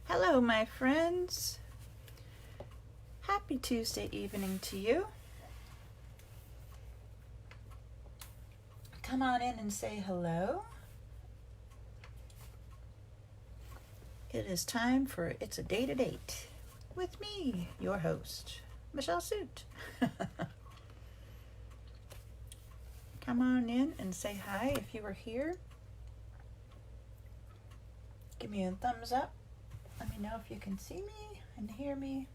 Hello, my friends. Happy Tuesday evening to you. Come on in and say hello. It is time for It's a Date at 8 with me, your host, Michelle Suit. Come on in and say hi if you are here. Give me a thumbs up. Let me know if you can see me and hear me.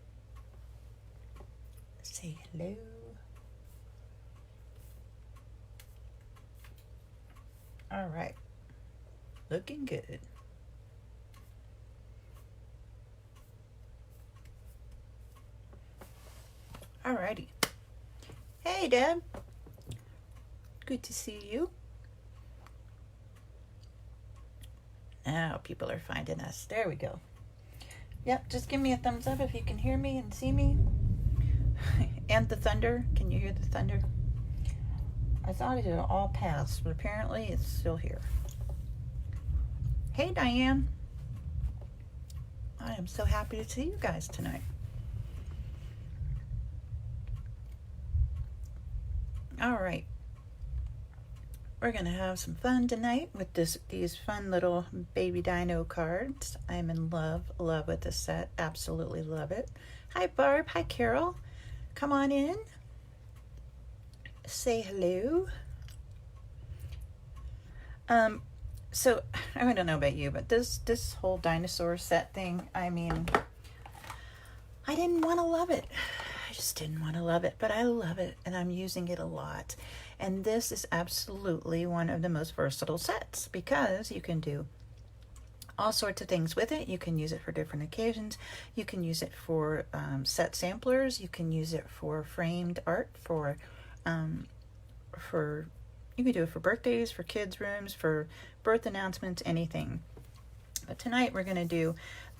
Say hello. All right. Looking good. All righty. Hey, Deb. Good to see you. Now people are finding us. There we go. Yep, just give me a thumbs up if you can hear me and see me. And the thunder. Can you hear the thunder? I thought it had all passed, but apparently it's still here. Hey, Diane. I am so happy to see you guys tonight. All right. We're going to have some fun tonight with these fun little baby dino cards. I'm in love with this set. Absolutely love it. Hi, Barb. Hi, Carol. Come on in. Say hello. So I don't know about you, but this whole dinosaur set thing, I mean, I didn't want to love it. I just didn't want to love it, but I love it and I'm using it a lot. And this is absolutely one of the most versatile sets because you can do all sorts of things with it. You can use it for different occasions. You can use it for set samplers. You can use it for framed art, you can do it for birthdays, for kids' rooms, for birth announcements, anything. But tonight we're going to do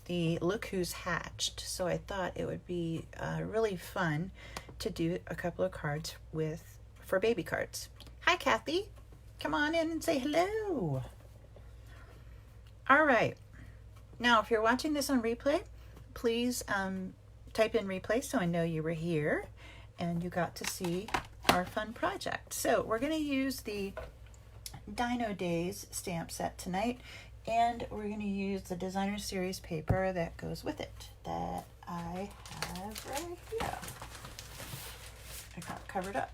the Look Who's Hatched. So I thought it would be really fun to do a couple of cards for baby cards. Hi, Kathy. Come on in and say hello. All right. Now, if you're watching this on replay, please type in replay so I know you were here and you got to see our fun project. So we're going to use the Dino Days stamp set tonight, and we're going to use the Designer Series paper that goes with it that I have right here. I got it covered up.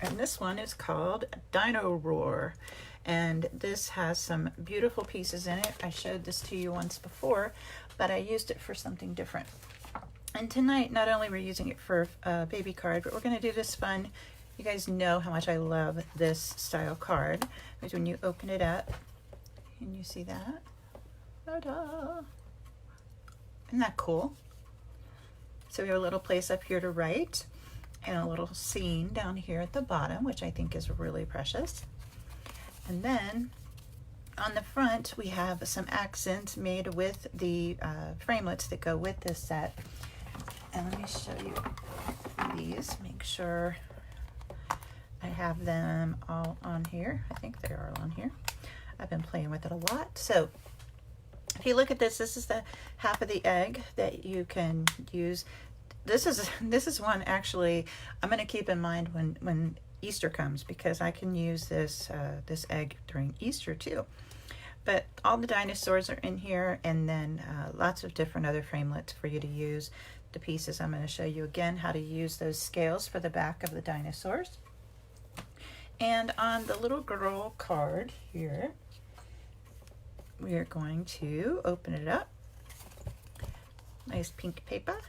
And this one is called Dinoroar. And this has some beautiful pieces in it. I showed this to you once before, but I used it for something different. And tonight, not only we're using it for a baby card, but we're going to do this fun. You guys know how much I love this style card. Because when you open it up, and you see that? Ta-da! Isn't that cool? So we have a little place up here to write, and a little scene down here at the bottom, which I think is really precious. And then on the front, we have some accents made with the framelits that go with this set. And let me show you these, make sure I have them all on here. I think they are all on here. I've been playing with it a lot. So if you look at this, this is the half of the egg that you can use. This is one actually I'm going to keep in mind when Easter comes, because I can use this this egg during Easter too. But all the dinosaurs are in here, and then lots of different other framelits for you to use. The pieces, I'm going to show you again how to use those scales for the back of the dinosaurs. And on the little girl card here, we are going to open it up. Nice pink paper.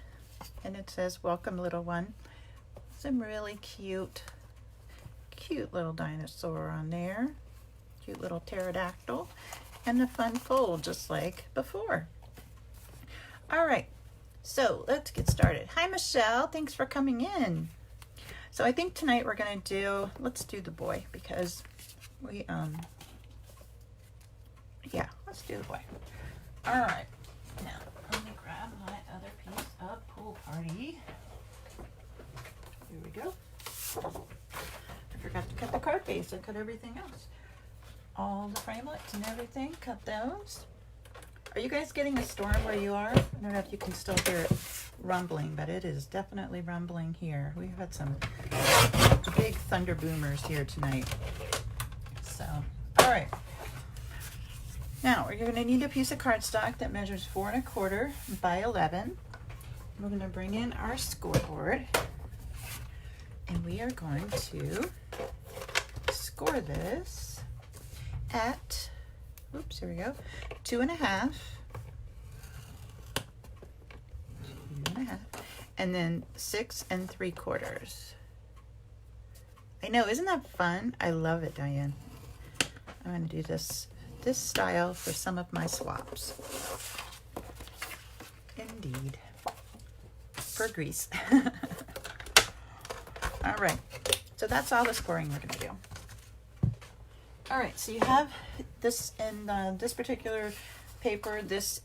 And it says, "Welcome, little one." Some really cute little dinosaur on there. Cute little pterodactyl. And a fun fold, just like before. All right, so let's get started. Hi, Michelle. Thanks for coming in. So I think tonight we're going to let's do the boy, because we, yeah, let's do the boy. All right, now let me grab my other piece of Pool Party. Here we go. I forgot to cut the card base. I cut everything else. All the framelits and everything, cut those. Are you guys getting a storm where you are? I don't know if you can still hear it rumbling, but it is definitely rumbling here. We've had some big thunder boomers here tonight. So, all right. Now, you're going to need a piece of cardstock that measures 4 1/4 by 11. We're going to bring in our scoreboard, and we are going to score this at, oops, here we go, 2 1/2, and then 6 3/4. I know, isn't that fun? I love it, Diane. I'm going to do this style for some of my swaps. Indeed. For Greece. All right. So that's all the scoring we're going to do. All right. So you have this in this particular paper. This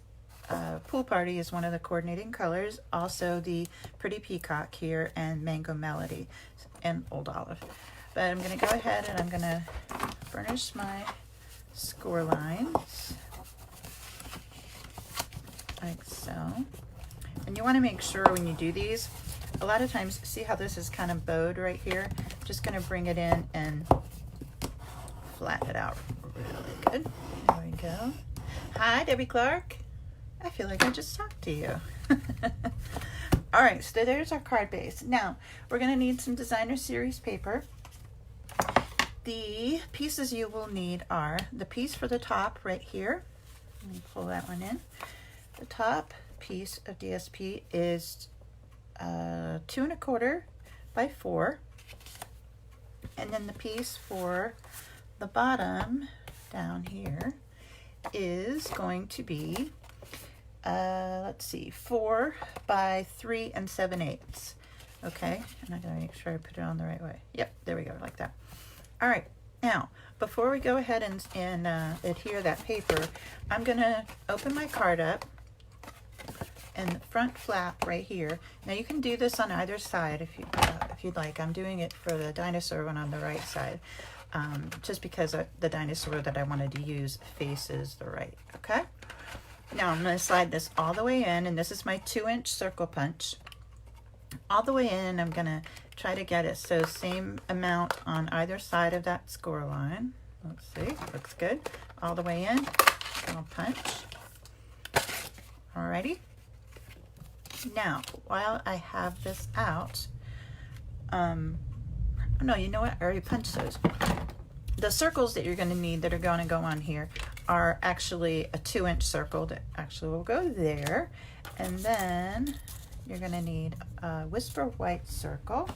Pool Party is one of the coordinating colors. Also the Pretty Peacock here and Mango Melody and Old Olive. But I'm going to go ahead and I'm going to burnish my score lines like so. And you want to make sure when you do these, a lot of times, see how this is kind of bowed right here? Just going to bring it in and flatten it out really good. There we go. Hi, Debbie Clark. I feel like I just talked to you. All right, so there's our card base. Now, we're going to need some Designer Series paper. The pieces you will need are the piece for the top right here. Let me pull that one in. The top piece of DSP is 2 1/4 by 4. And then the piece for the bottom down here is going to be, let's see, 4 by 3 7/8. Okay, and I gotta make sure I put it on the right way. Yep, there we go, like that. All right, now, before we go ahead and adhere that paper, I'm gonna open my card up and the front flap right here. Now you can do this on either side if you'd like. I'm doing it for the dinosaur one on the right side, just because the dinosaur that I wanted to use faces the right, okay? Now I'm gonna slide this all the way in, and this is my 2-inch circle punch. All the way in, I'm gonna try to get it so same amount on either side of that score line. Let's see, looks good. All the way in, I'll punch. Alrighty. Now, while I have this out, no, you know what? I already punched those. The circles that you're going to need that are going to go on here are actually a 2-inch circle that actually will go there. And then you're going to need a Whisper White circle.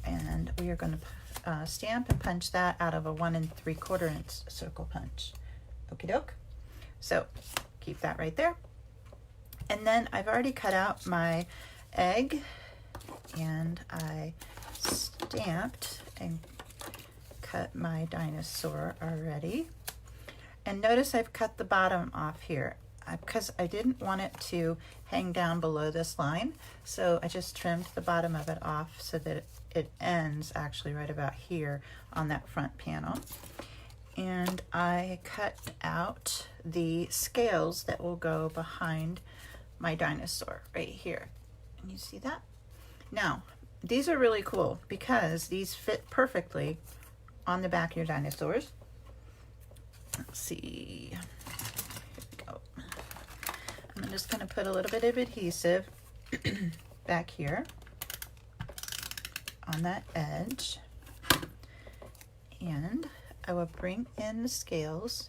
And we are going to stamp and punch that out of a 1 3/4 inch circle punch. Okie doke. So keep that right there. And then I've already cut out my egg, and I stamped and cut my dinosaur already. And notice I've cut the bottom off here because I didn't want it to hang down below this line. So I just trimmed the bottom of it off so that it ends actually right about here on that front panel. And I cut out the scales that will go behind my dinosaur right here. And you see that? Now, these are really cool because these fit perfectly on the back of your dinosaurs. Let's see. Here we go. I'm just going to put a little bit of adhesive back here on that edge. And I will bring in the scales.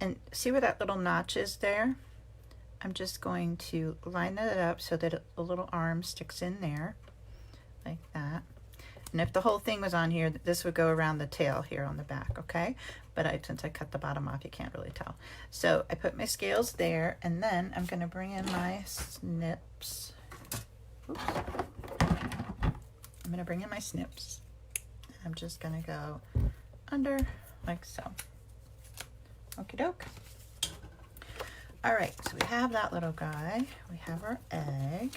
And see where that little notch is there? I'm just going to line that up so that a little arm sticks in there, like that. And if the whole thing was on here, this would go around the tail here on the back, okay? But since I cut the bottom off, you can't really tell. So I put my scales there, and then I'm going to bring in my snips. Oops. I'm going to bring in my snips. I'm just going to go under like so. Okie doke. All right, so we have that little guy. We have our egg.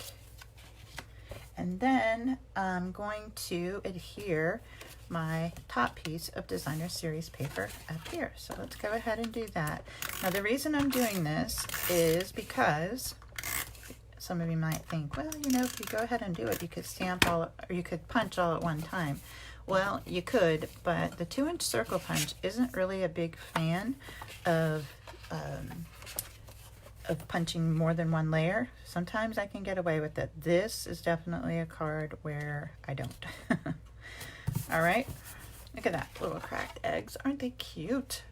And then I'm going to adhere my top piece of Designer Series paper up here. So let's go ahead and do that. Now the reason I'm doing this is because some of you might think, well, you know, if you go ahead and do it, you could stamp all, or you could punch all at one time. Well, you could, but the 2-inch circle punch isn't really a big fan of punching more than one layer. Sometimes I can get away with it. This is definitely a card where I don't. All right, look at that, little cracked eggs. Aren't they cute?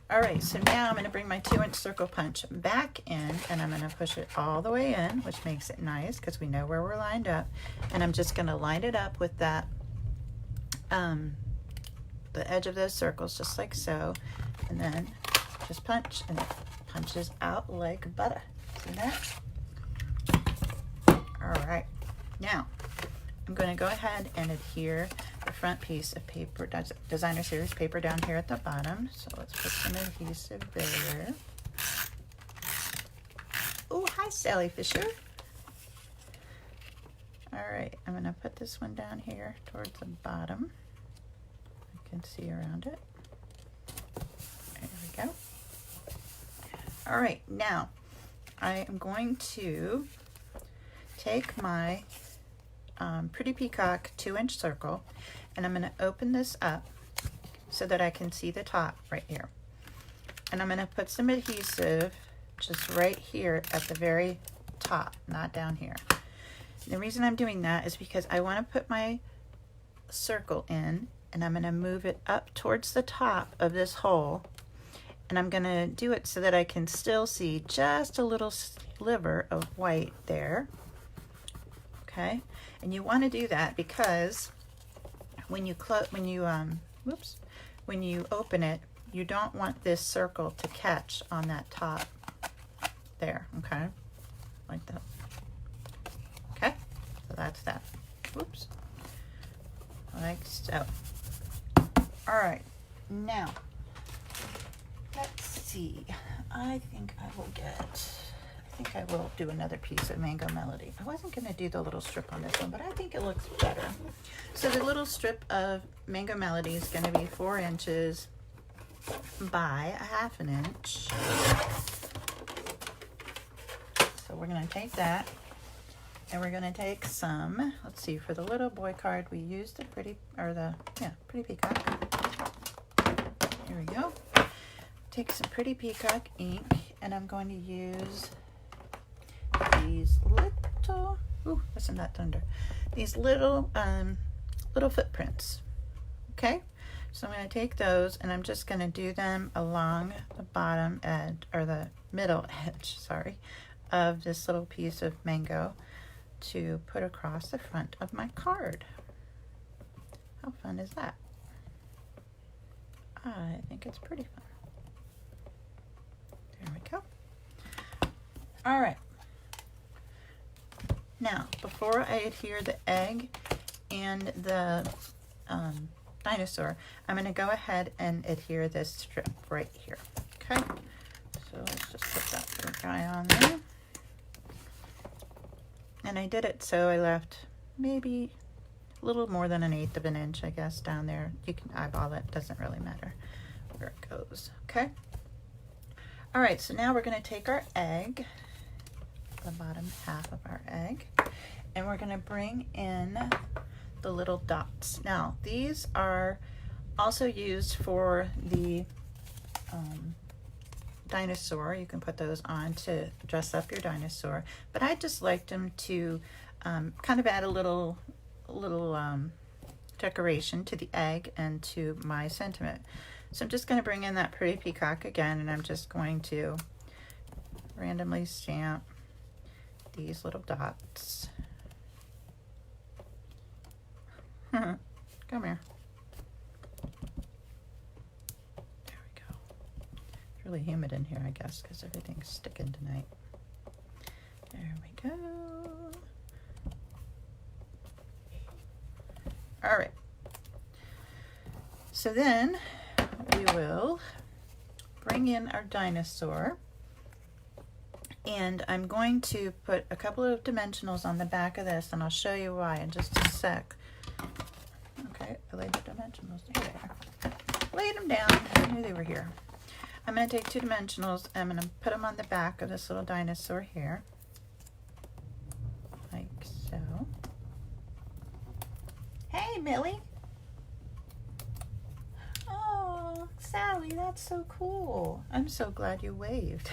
All right, so now I'm going to bring my 2-inch circle punch back in, and I'm going to push it all the way in, which makes it nice because we know where we're lined up. And I'm just going to line it up with that, the edge of those circles, just like so. And then just punch, and it punches out like butter. See that? All right, now I'm going to go ahead and adhere the front piece of paper, Designer Series paper, down here at the bottom. So let's put some adhesive there. Oh, hi, Sally Fisher. All right, I'm going to put this one down here towards the bottom. You can see around it. There we go. All right, now I am going to take my Pretty Peacock 2-inch circle, and I'm going to open this up so that I can see the top right here. And I'm going to put some adhesive just right here at the very top, not down here. The reason I'm doing that is because I want to put my circle in, and I'm going to move it up towards the top of this hole, and I'm going to do it so that I can still see just a little sliver of white there. Okay, and you want to do that because when you open it, you don't want this circle to catch on that top there. Okay, like that. Okay, so that's that. Whoops, like so. All right, now let's see. I think I will do another piece of Mango Melody. I wasn't going to do the little strip on this one, but I think it looks better. So the little strip of Mango Melody is going to be 4 inches by 1/2 inch. So we're going to take that, and we're going to take some, let's see, for the little boy card, we used the Pretty Peacock. Here we go. Take some Pretty Peacock ink, and I'm going to use these little, ooh, listen to that thunder, these little footprints. Okay, so I'm going to take those, and I'm just going to do them along the bottom edge, or the middle edge, sorry, of this little piece of mango to put across the front of my card. How fun is that? I think it's pretty fun. There we go. All right. Now, before I adhere the egg and the dinosaur, I'm going to go ahead and adhere this strip right here. Okay. So let's just put that little guy on there. And I did it so I left maybe a little more than 1/8 of an inch, I guess, down there. You can eyeball it, doesn't really matter where it goes. Okay. All right, so now we're going to take our egg, the bottom half of our egg, and we're going to bring in the little dots. Now, these are also used for the dinosaur. You can put those on to dress up your dinosaur, but I just liked them to kind of add a little decoration to the egg and to my sentiment. So I'm just going to bring in that Pretty Peacock again, and I'm just going to randomly stamp these little dots. Come here. There we go. It's really humid in here, I guess, because everything's sticking tonight. There we go. All right. So then we will bring in our dinosaur, and I'm going to put a couple of dimensionals on the back of this, and I'll show you why in just a sec. Okay, I lay the dimensionals? Here they are. Laid them down. I knew they were here. I'm going to take 2 dimensionals. I'm going to put them on the back of this little dinosaur here. Like so. Hey, Millie. Oh, Sally, that's so cool. I'm so glad you waved.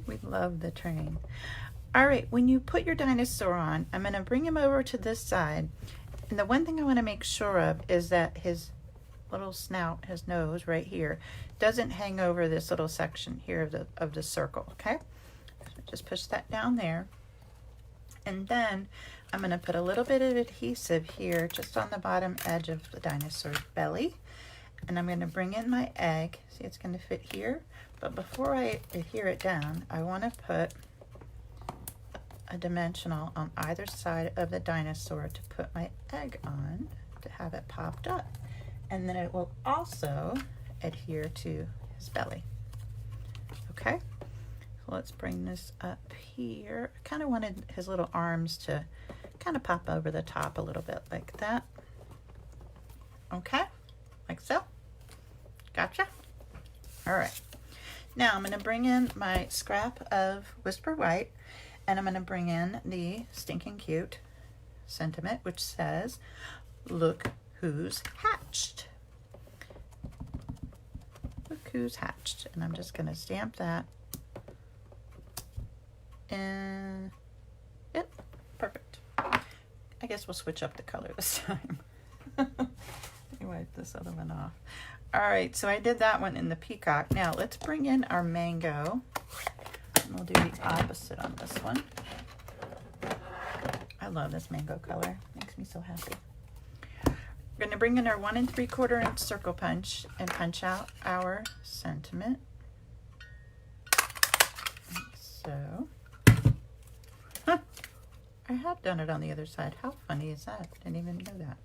We love the train. All right, when you put your dinosaur on, I'm going to bring him over to this side. And the one thing I want to make sure of is that his little snout, his nose right here, doesn't hang over this little section here of the circle, okay? So just push that down there. And then I'm going to put a little bit of adhesive here just on the bottom edge of the dinosaur's belly. And I'm going to bring in my egg. See, it's going to fit here. But before I adhere it down, I want to put a dimensional on either side of the dinosaur to put my egg on to have it popped up. And then it will also adhere to his belly. Okay, so let's bring this up here. I kind of wanted his little arms to kind of pop over the top a little bit like that. Okay, like so. Gotcha. All right. Now I'm going to bring in my scrap of Whisper White, and I'm going to bring in the Stinkin' Cute sentiment, which says, "Look who's hatched." Look who's hatched. And I'm just going to stamp that. And yep, perfect. I guess we'll switch up the color this time. Let me wipe this other one off. All right, so I did that one in the Peacock. Now let's bring in our mango. And we'll do the opposite on this one. I love this mango color. Makes me so happy. We're going to bring in our 1 3/4 inch circle punch and punch out our sentiment. Like so. Huh. I have done it on the other side. How funny is that? Didn't even know that.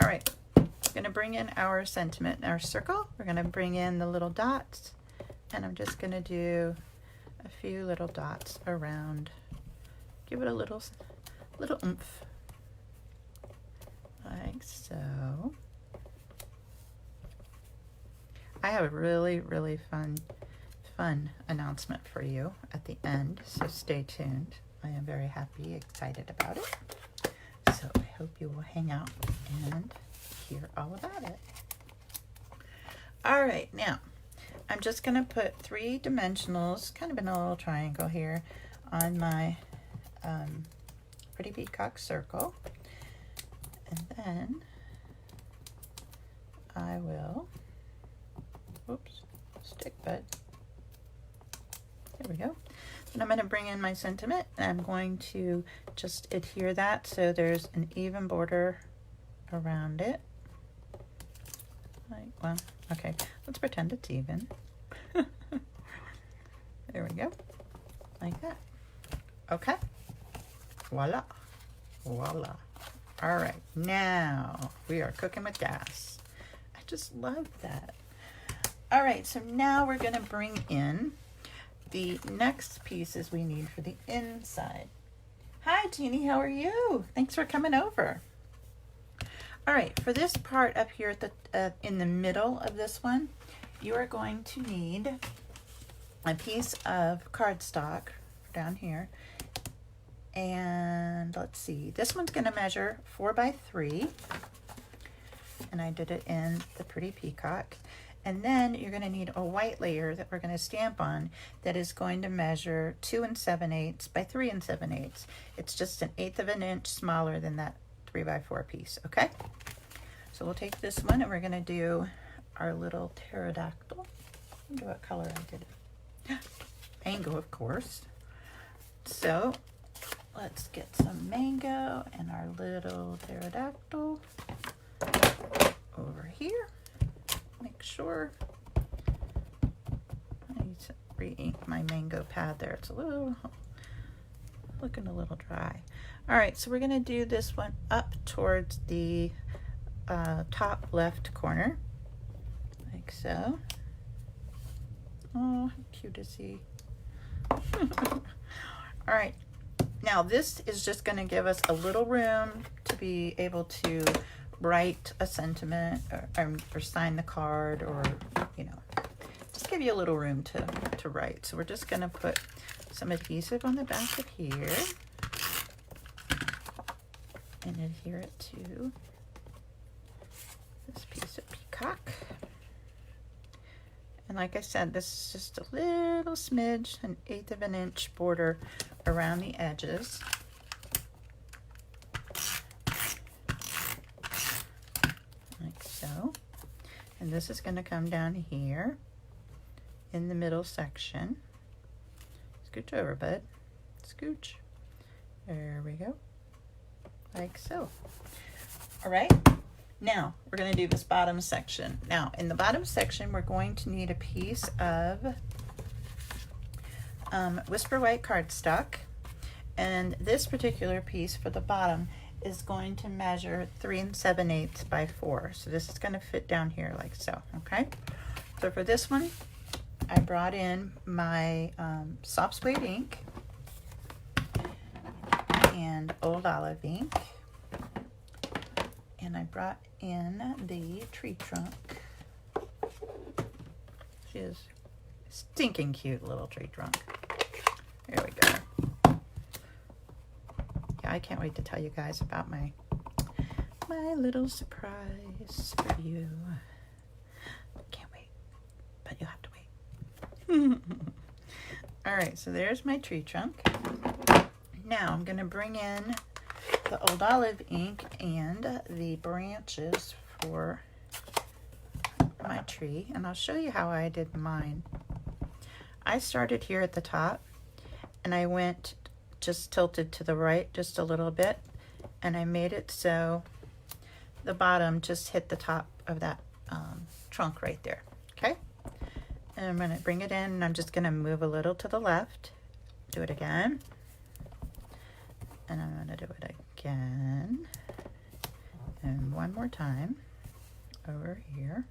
All right. We're going to bring in our sentiment, our circle. We're going to bring in the little dots. And I'm just going to do a few little dots around. Give it a little oomph. Like so. I have a really, really fun announcement for you at the end, so stay tuned. I am very happy, excited about it. So I hope you will hang out and hear all about it. All right, now I'm just going to put 3 dimensionals, kind of in a little triangle here, on my pretty peacock circle. And then I will, whoops, stick bud. There we go. And I'm going to bring in my sentiment, and I'm going to just adhere that so there's an even border around it. Like, well, okay, let's pretend it's even. There we go. Like that. Okay. Voila. Voila. All right, now we are cooking with gas. I just love that. All right, so now we're gonna bring in the next pieces we need for the inside. Hi, Jeannie, how are you? Thanks for coming over. All right, for this part up here at the in the middle of this one, you are going to need a piece of cardstock down here. And let's see, this one's going to measure 4 by 3, and I did it in the pretty peacock. And then you're going to need a white layer that we're going to stamp on that is going to measure 2 7/8 by 3 7/8. It's just 1/8 of an inch smaller than that 3 by 4 piece. Okay, so we'll take this one and we're going to do our little pterodactyl. I wonder what color I did it. Mango, of course. So let's get some mango and our little pterodactyl over here. Make sure I need to re-ink my mango pad there. It's looking a little dry. All right, so we're gonna do this one up towards the top left corner, like so. Oh, how cute is he? All right. Now this is just going to give us a little room to be able to write a sentiment or sign the card, or, you know, just give you a little room to write. So we're just going to put some adhesive on the back of here and adhere it to this piece of Peacock. And like I said, this is just a little smidge, an 1/8 of an inch border around the edges. Like so. And this is going to come down here in the middle section. Scooch over, bud. Scooch. There we go. Like so. All right. Now, we're going to do this bottom section. Now, in the bottom section, we're going to need a piece of Whisper White cardstock. And this particular piece for the bottom is going to measure 3 7/8 by 4. So this is going to fit down here like so, okay? So for this one, I brought in my soft suede ink and Old Olive ink. And I brought in the tree trunk. She is stinking cute little tree trunk. There we go. Yeah, I can't wait to tell you guys about my little surprise for you. Can't wait, but you'll have to wait. All right, so there's my tree trunk. Now I'm going to bring in the Old Olive ink and the branches for my tree, and I'll show you how I did mine. I started here at the top and I went just tilted to the right just a little bit, and I made it so the bottom just hit the top of that trunk right there. Okay, and I'm going to bring it in, and I'm just going to move a little to the left, do it again, and I'm going to do it again, and one more time over here,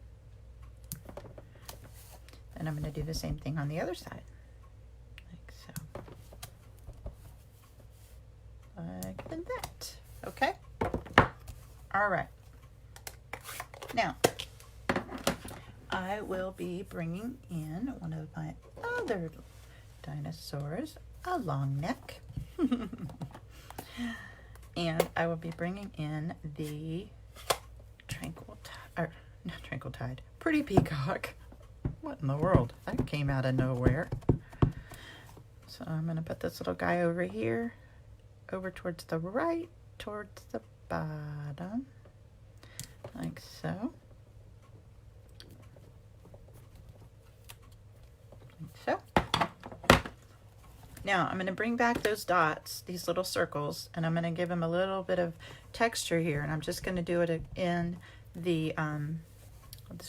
and I'm going to do the same thing on the other side, like so, like that. Okay, all right. Now I will be bringing in one of my other dinosaurs, a long neck. And I will be bringing in the Tranquil Tide, Pretty Peacock. What in the world? That came out of nowhere. So I'm going to put this little guy over here, over towards the right, towards the bottom, like so. Like so. Now I'm going to bring back those dots, these little circles, and I'm going to give them a little bit of texture here, and I'm just going to do it in the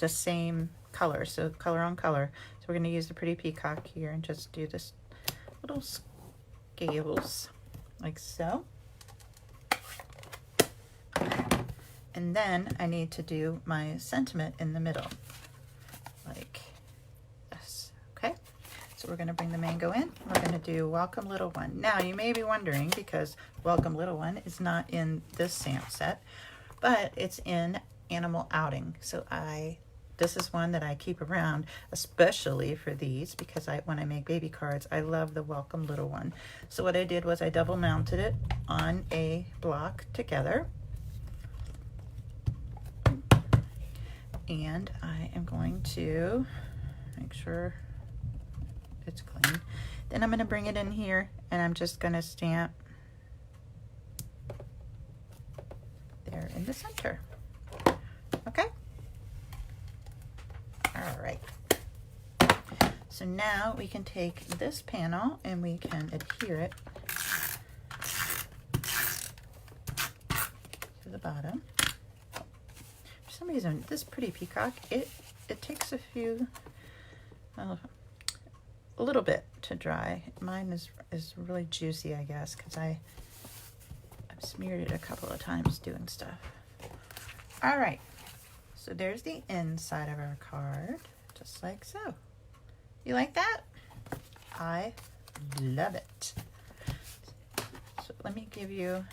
same color, so color on color. So we're going to use the Pretty Peacock here and just do this little scales like so. And then I need to do my sentiment in the middle like this. Okay, so we're going to bring the mango in. We're going to do Welcome Little One. Now you may be wondering, because Welcome Little One is not in this stamp set, but it's in Animal Outing. So this is one that I keep around, especially for these, because when I make baby cards, I love the Welcome Little One. So what I did was I double mounted it on a block together. And I am going to make sure it's clean. Then I'm going to bring it in here, and I'm just going to stamp there in the center. Okay? All right. So now we can take this panel and we can adhere it to the bottom. For some reason, this Pretty Peacock, it takes a little bit to dry. Mine is really juicy, I guess, because I've smeared it a couple of times doing stuff. All right. So there's the inside of our card, just like so. You like that? I love it. So let me give you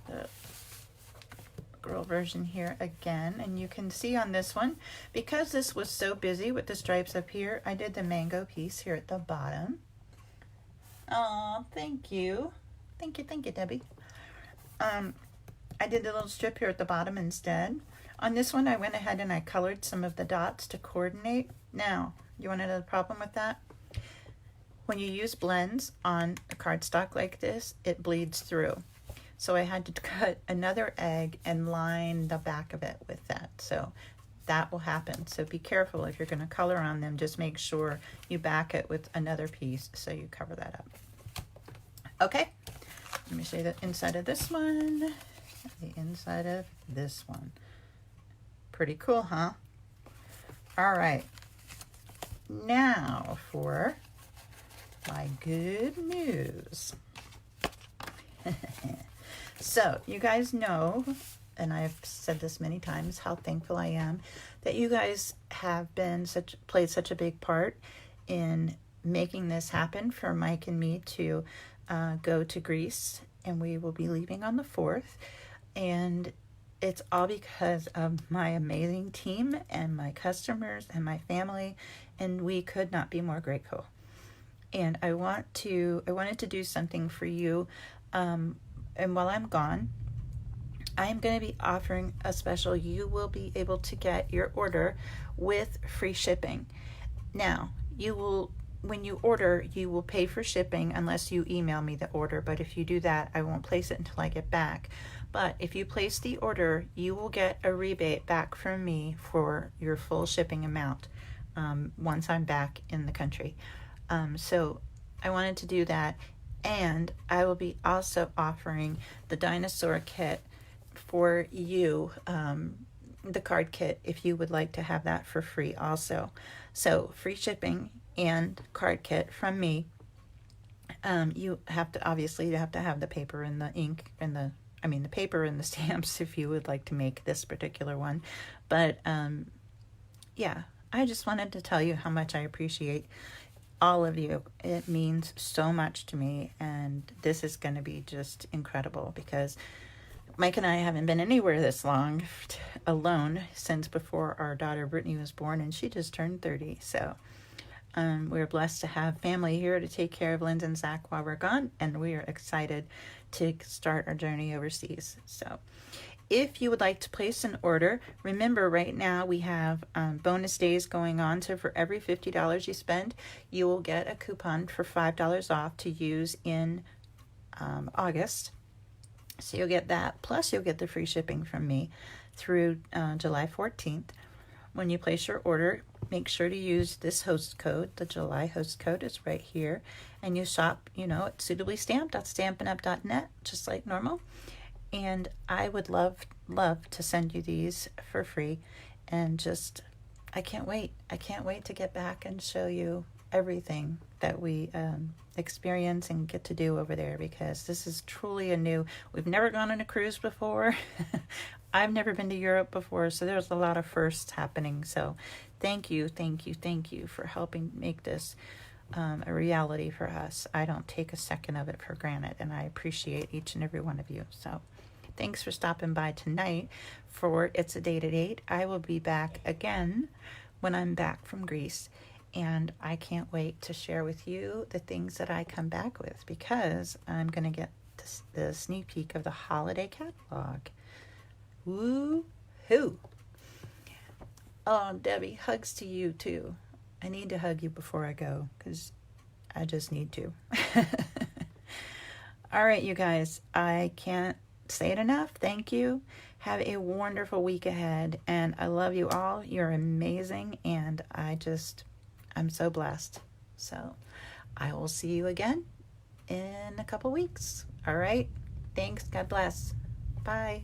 the girl version here again, and you can see on this one, because this was so busy with the stripes up here, I did the mango piece here at the bottom. Oh, thank you. Thank you, Debbie. I did the little strip here at the bottom instead. On this one, I went ahead and I colored some of the dots to coordinate. Now, you want to know the problem with that? When you use blends on a cardstock like this, it bleeds through. So I had to cut another egg and line the back of it with that. So that will happen. So be careful if you're going to color on them. Just make sure you back it with another piece so you cover that up. Okay, let me show you the inside of this one, the inside of this one. Pretty cool, huh? All right, now for my good news. So you guys know, and I've said this many times, how thankful I am that you guys have been played such a big part in making this happen for Mike and me to go to Greece, and we will be leaving on the 4th. And it's all because of my amazing team and my customers and my family, and we could not be more grateful. And I wanted to do something for you. And while I'm gone, I'm going to be offering a special. You will be able to get your order with free shipping. Now, when you order, you will pay for shipping unless you email me the order. But if you do that, I won't place it until I get back. But if you place the order, you will get a rebate back from me for your full shipping amount once I'm back in the country. So I wanted to do that. And I will be also offering the dinosaur kit for you, the card kit, if you would like to have that for free also. So free shipping and card kit from me. You have to have the paper and the ink and the paper and the stamps if you would like to make this particular one. But yeah, I just wanted to tell you how much I appreciate all of you. It means so much to me, and this is going to be just incredible because Mike and I haven't been anywhere this long alone since before our daughter Brittany was born, and she just turned 30. So we're blessed to have family here to take care of Linz and Zach while we're gone, and we are excited to start our journey overseas. So if you would like to place an order, remember right now we have bonus days going on. So for every $50 you spend, you will get a coupon for $5 off to use in August. So you'll get that, plus you'll get the free shipping from me through July 14th. When you place your order, make sure to use this host code. The July host code is right here. And you shop, at suitablystamped.stampinup.net, just like normal. And I would love to send you these for free. And I can't wait. I can't wait to get back and show you everything that we experience and get to do over there, because this is truly we've never gone on a cruise before. I've never been to Europe before, so there's a lot of firsts happening. So thank you for helping make this a reality for us. I don't take a second of it for granted, and I appreciate each and every one of you. So thanks for stopping by tonight for It's a Date at 8. I will be back again when I'm back from Greece, and I can't wait to share with you the things that I come back with, because I'm going to get the sneak peek of the holiday catalog. Woo-hoo! Oh, Debbie, hugs to you too. I need to hug you before I go, because I just need to. All right, you guys, I can't say it enough. Thank you. Have a wonderful week ahead, and I love you all. You're amazing, and I'm so blessed. So I will see you again in a couple weeks. All right. Thanks. God bless. Bye.